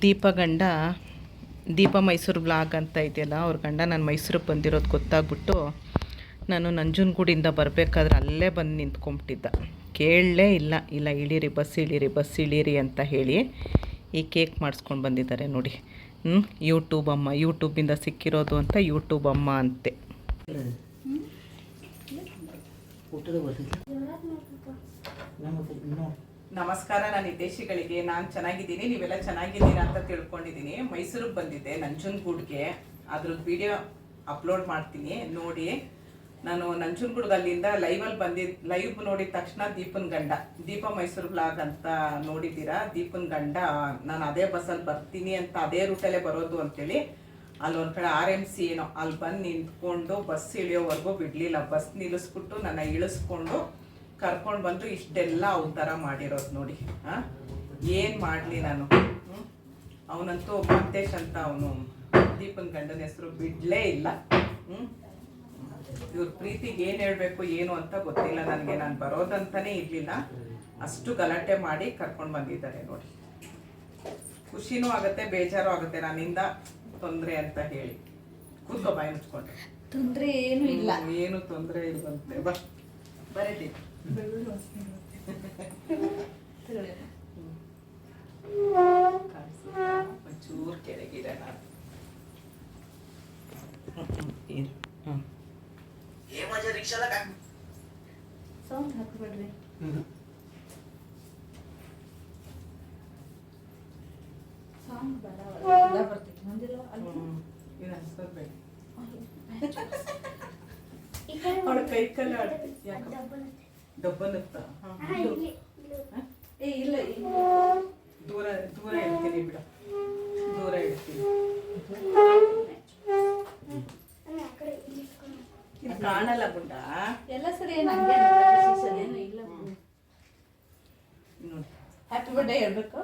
ದೀಪ ಗಂಡ ದೀಪ ಮೈಸೂರು ಬ್ಲಾಗ್ ಅಂತ ಇದೆಯಲ್ಲ, ಅವ್ರ ಗಂಡ ನಾನು ಮೈಸೂರಿಗೆ ಬಂದಿರೋದು ಗೊತ್ತಾಗ್ಬಿಟ್ಟು ನಾನು ನಂಜನಗೂಡಿಂದ ಬರಬೇಕಾದ್ರೆ ಅಲ್ಲೇ ಬಂದು ನಿಂತ್ಕೊಂಬಿಟ್ಟಿದ್ದ. ಕೇಳಲೇ ಇಲ್ಲ, ಇಳೀರಿ ಬಸ್ ಇಳೀರಿ ಅಂತ ಹೇಳಿ ಈ ಕೇಕ್ ಮಾಡಿಸ್ಕೊಂಡು ಬಂದಿದ್ದಾರೆ ನೋಡಿ. ಯೂಟ್ಯೂಬ್ ಅಮ್ಮ, ಯೂಟ್ಯೂಬಿಂದ ಸಿಕ್ಕಿರೋದು ಅಂತ ಯೂಟ್ಯೂಬ್ ಅಮ್ಮ ಅಂತೆ. ನಮಸ್ಕಾರ ನಾನು ಹಿತೇಶಿಗಳಿಗೆ. ನಾನು ಚೆನ್ನಾಗಿದ್ದೀನಿ, ನೀವೆಲ್ಲ ಚೆನ್ನಾಗಿದ್ದೀರಾ ಅಂತ ತಿಳ್ಕೊಂಡಿದ್ದೀನಿ. ಮೈಸೂರಿಗೆ ಬಂದಿದ್ದೆ ನಂಜನಗೂಡಿಗೆ, ಅದ್ರದ್ದು ವಿಡಿಯೋ ಅಪ್ಲೋಡ್ ಮಾಡ್ತೀನಿ ನೋಡಿ. ನಾನು ನಂಜನಗೂಡಿಗೆ ಅಲ್ಲಿಂದ ಲೈವ್ ನೋಡಿದ ತಕ್ಷಣ ದೀಪನ್ ಗಂಡ, ದೀಪ ಮೈಸೂರು ಬ್ಲಾಗ್ ಅಂತ ನೋಡಿದ್ದೀರಾ. ದೀಪನ್ ಗಂಡ ನಾನು ಅದೇ ಬಸ್ಸಲ್ಲಿ ಬರ್ತೀನಿ ಅಂತ, ಅದೇ ರೂಟಲ್ಲೇ ಬರೋದು ಅಂತೇಳಿ ಅಲ್ಲಿ ಒಂದು ಕಡೆ RMC ಏನೋ ಅಲ್ಲಿ ಬಂದು ನಿಂತ್ಕೊಂಡು ಬಸ್ ಇಳಿಯೋವರೆಗೂ ಬಿಡಲಿಲ್ಲ. ಬಸ್ ನಿಲ್ಲಿಸ್ಬಿಟ್ಟು ನನ್ನ ಇಳಿಸ್ಕೊಂಡು ಕರ್ಕೊಂಡು ಬಂದು ಇಷ್ಟೆಲ್ಲ ಅವನ ಥರ ಮಾಡಿರೋದು ನೋಡಿ. ಏನು ಮಾಡಲಿ ನಾನು. ಅವನಂತೂ ಮಂತೇಶ್ ಅಂತ, ಅವನು ದೀಪನ್ ಗಂಡನ ಹೆಸರು ಬಿಡಲೇ ಇಲ್ಲ. ಇವ್ರ ಪ್ರೀತಿಗೆ ಏನು ಹೇಳಬೇಕು ಏನು ಅಂತ ಗೊತ್ತಿಲ್ಲ ನನಗೆ. ನಾನು ಬರೋದಂತಾನೇ ಇರಲಿಲ್ಲ, ಅಷ್ಟು ಗಲಾಟೆ ಮಾಡಿ ಕರ್ಕೊಂಡು ಬಂದಿದ್ದಾರೆ ನೋಡಿ. ಖುಷಿನೂ ಆಗುತ್ತೆ, ಬೇಜಾರು ಆಗುತ್ತೆ ನನ್ನಿಂದ ತೊಂದರೆ ಅಂತ ಹೇಳಿ. ಕೂತ್ಕೋ, ಬಾಯಿ ಮುಚ್ಕೊಂಡ್ರೆ. ತೊಂದರೆ ಏನು ಇಲ್ಲ, ಏನು ತೊಂದರೆ ಇಲ್ವಂತೆ. ಬರೀ ಒಂಚೂರು ಕೆಳಗಿಡ ಸೌಂಡ್ ಹಾಕಬೇಡ್ರಿ. ಸಾಂಗ್ ಬೇಡ, ಬರ್ತೈತಿ ನಂದಿಲ್ಲ ಅವಳ ಕೈ ಕಲ್ಲ ಡಬ್ಬನತ್ತ. ಏ ಇಲ್ಲ, ದೂರ ದೂರ ಇಡ್ತೀನಿ ಬಿಡ, ದೂರ ಇಡ್ತೀನಿ. ಕಾಣಲ್ಲ ಗುಂಡ ಎಲ್ಲ ಸರಿ. ಏನು ಇಲ್ಲ ನೋಡಿ. ಹ್ಯಾಪಿ ಬರ್ಡೇ ಹೇಳ್ಬೇಕು.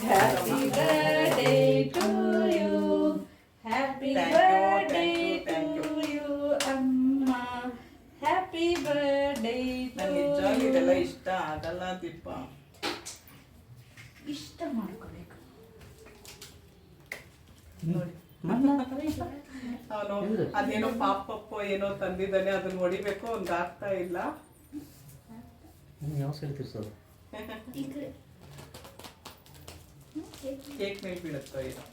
Happy birthday to you. Happy birthday to you, Amma. Happy birthday to you. ನಿಜವಾಗಿ ಇದೆಲ್ಲ ಇಷ್ಟ ಆಗಲ್ಲ ದೀಪ. ಇಷ್ಟ ಮಾಡ್ಕೋಬೇಕು ನೋಡಿ. ಅವನು ಅದೇನೋ ಪಾಪಪ್ಪೋ ಏನೋ ತಂದಿದ್ದಾನೆ, ಅದನ್ನ ಹೊಡಿಬೇಕು, ಒಂದು ಆಗ್ತಾ ಇಲ್ಲ. ಯಾವ ಸರಿ ತಿರ್ಸೋದು? ಕೇಕ್ ಮೇಲೆ ಬೀಳುತ್ತೋ ಇದು.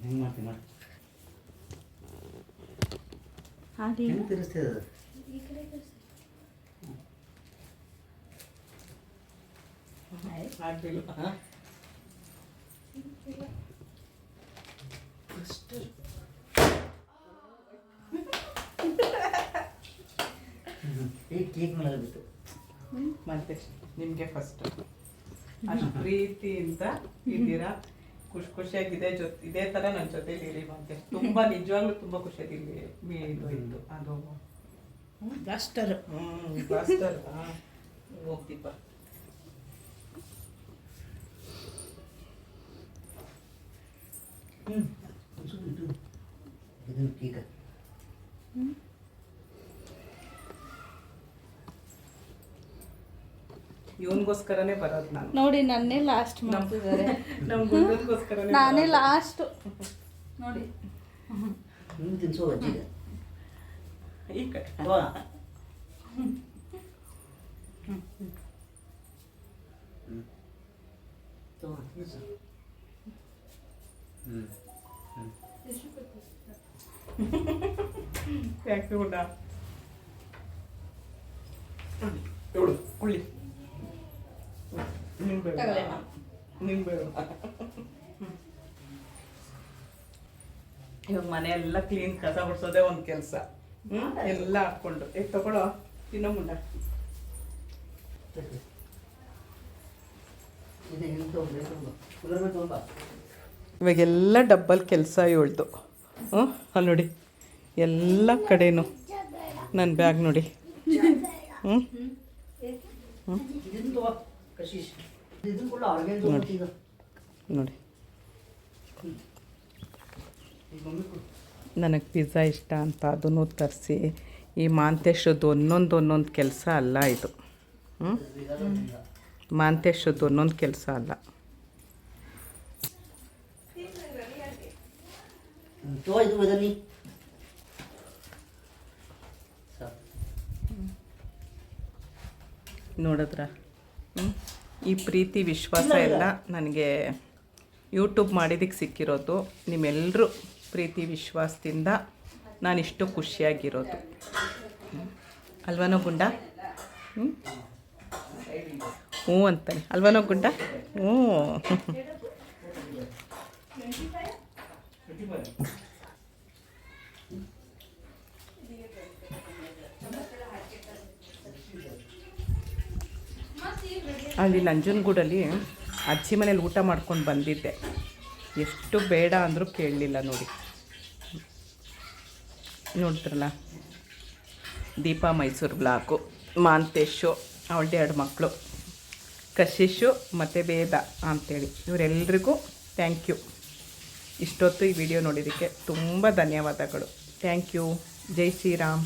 ಹೆಂಗೆ ಮಾಡ್ತೀನಿ ಮಾಡಿ ಹಾಗೆ ಹೆಂಗೆ ತಿರ್ಸ್ತೇವೆ ಅದು? ಆಗ್ಲಿಲ್ಲ. ಕೇಕ್ ಮೇಲೆ ಬಿತ್ತು ಮತ್ತೆ ನಿಮಗೆ ಫಸ್ಟ್ ಅಷ್ಟು ಪ್ರೀತಿಯಿಂದ ಇದ್ದೀರಾ, ಖುಷಿಯಾಗಿದೆ. ಇದೇ ಥರ ನನ್ನ ಜೊತೆಲಿ ಇರಿ ಮತ್ತೆ. ತುಂಬ ನಿಜವಾಗ್ಲೂ ತುಂಬ ಖುಷಿಯಾಗಿರ್ಲಿ. ಇದು ಇತ್ತು ಅದು ಬ್ಲಾಸ್ಟರ್. ಬ್ಲಾಸ್ಟರ್ ಹೋಗ್ತೀಪ. ಇದನ್ನು ಕೇಕ ಇವನಿಗೋಸ್ಕರನೇ ಬರೋದು ನಾನು ನೋಡಿ. ನನ್ನೇ ಲಾಸ್ಟ್ ಮಾಡ್ತಿದ್ದಾರೆ, ನಮ್ಮ ಗುಂಡನ್ಗೋಸ್ಕರನೇ. ನಾನೇ ಲಾಸ್ಟ್ ನೋಡಿ. ಹಿಂಗೆ ತಿನ್ಸೋ ಅಜ್ಜಿಗೆ. ಈ ಕಡೆ ಯಾಕೆ ಗುಂಡ ಎವಳು ಕುಳ್ಳಿ ನಿಂಬೆ ಇವಾಗ ಮನೆ ಎಲ್ಲ ಕ್ಲೀನ್, ಕಸ ಬಿಡ್ಸೋದೇ ಒಂದು ಕೆಲಸ. ಎಲ್ಲ ಹಾಕ್ಕೊಂಡು ತಗೊಳ್ಳೋ ತಿನ್ನೋ ಮುಂಡ. ಇವಾಗೆಲ್ಲ ಡಬ್ಬಲ್ ಕೆಲಸ ಹೇಳ್ತು. ಅಲ್ಲಿ ನೋಡಿ, ಎಲ್ಲ ಕಡೆನೂ ನನ್ನ ಬ್ಯಾಗ್ ನೋಡಿ. ನೋಡಿ, ನನಗೆ ಪಿಜ್ಜಾ ಇಷ್ಟ ಅಂತ ಅದನ್ನು ತರಿಸಿ ಈ ಮಾಂತೇಶ್ರದ್ದು ಒಂದೊಂದು ಕೆಲಸ ಅಲ್ಲ ಇದು. ಮಾಂತೇಶ್ರದ್ದು ಒಂದೊಂದು ಕೆಲಸ ಅಲ್ಲ. ಇದು ಇದರಲ್ಲಿ ನೋಡಿದ್ರ ಈ ಪ್ರೀತಿ ವಿಶ್ವಾಸ ಎಲ್ಲ ನನಗೆ ಯೂಟ್ಯೂಬ್ ಮಾಡಿದ್ದಕ್ಕೆ ಸಿಕ್ಕಿರೋದು. ನಿಮ್ಮೆಲ್ಲರೂ ಪ್ರೀತಿ ವಿಶ್ವಾಸದಿಂದ ನಾನಿಷ್ಟು ಖುಷಿಯಾಗಿರೋದು ಅಲ್ವನೋ ಗುಂಡ? ಹ್ಞೂ ಅಂತಾನೆ ಅಲ್ವನೋ ಗುಂಡ? ಹ್ಞೂ. ಅಲ್ಲಿ ನಂಜನಗೂಡಲ್ಲಿ ಅಜ್ಜಿ ಮನೇಲಿ ಊಟ ಮಾಡ್ಕೊಂಡು ಬಂದಿದ್ದೆ. ಎಷ್ಟು ಬೇಡ ಅಂದರೂ ಕೇಳಲಿಲ್ಲ ನೋಡಿ. ನೋಡ್ತಿರಲ್ಲ, ದೀಪಾ ಮೈಸೂರು ಬ್ಲಾಕು, ಮಾಂತೇಶು ಅವಳದೇ 2 ಮಕ್ಕಳು, ಕಶಿಶು ಮತ್ತು ವೇದ ಅಂಥೇಳಿ ಇವರೆಲ್ಲರಿಗೂ ಥ್ಯಾಂಕ್ ಯು. ಇಷ್ಟೊತ್ತು ಈ ವಿಡಿಯೋ ನೋಡಿದ್ದಕ್ಕೆ ತುಂಬ ಧನ್ಯವಾದಗಳು. Thank you. ಜೈ ಶ್ರೀರಾಮ್.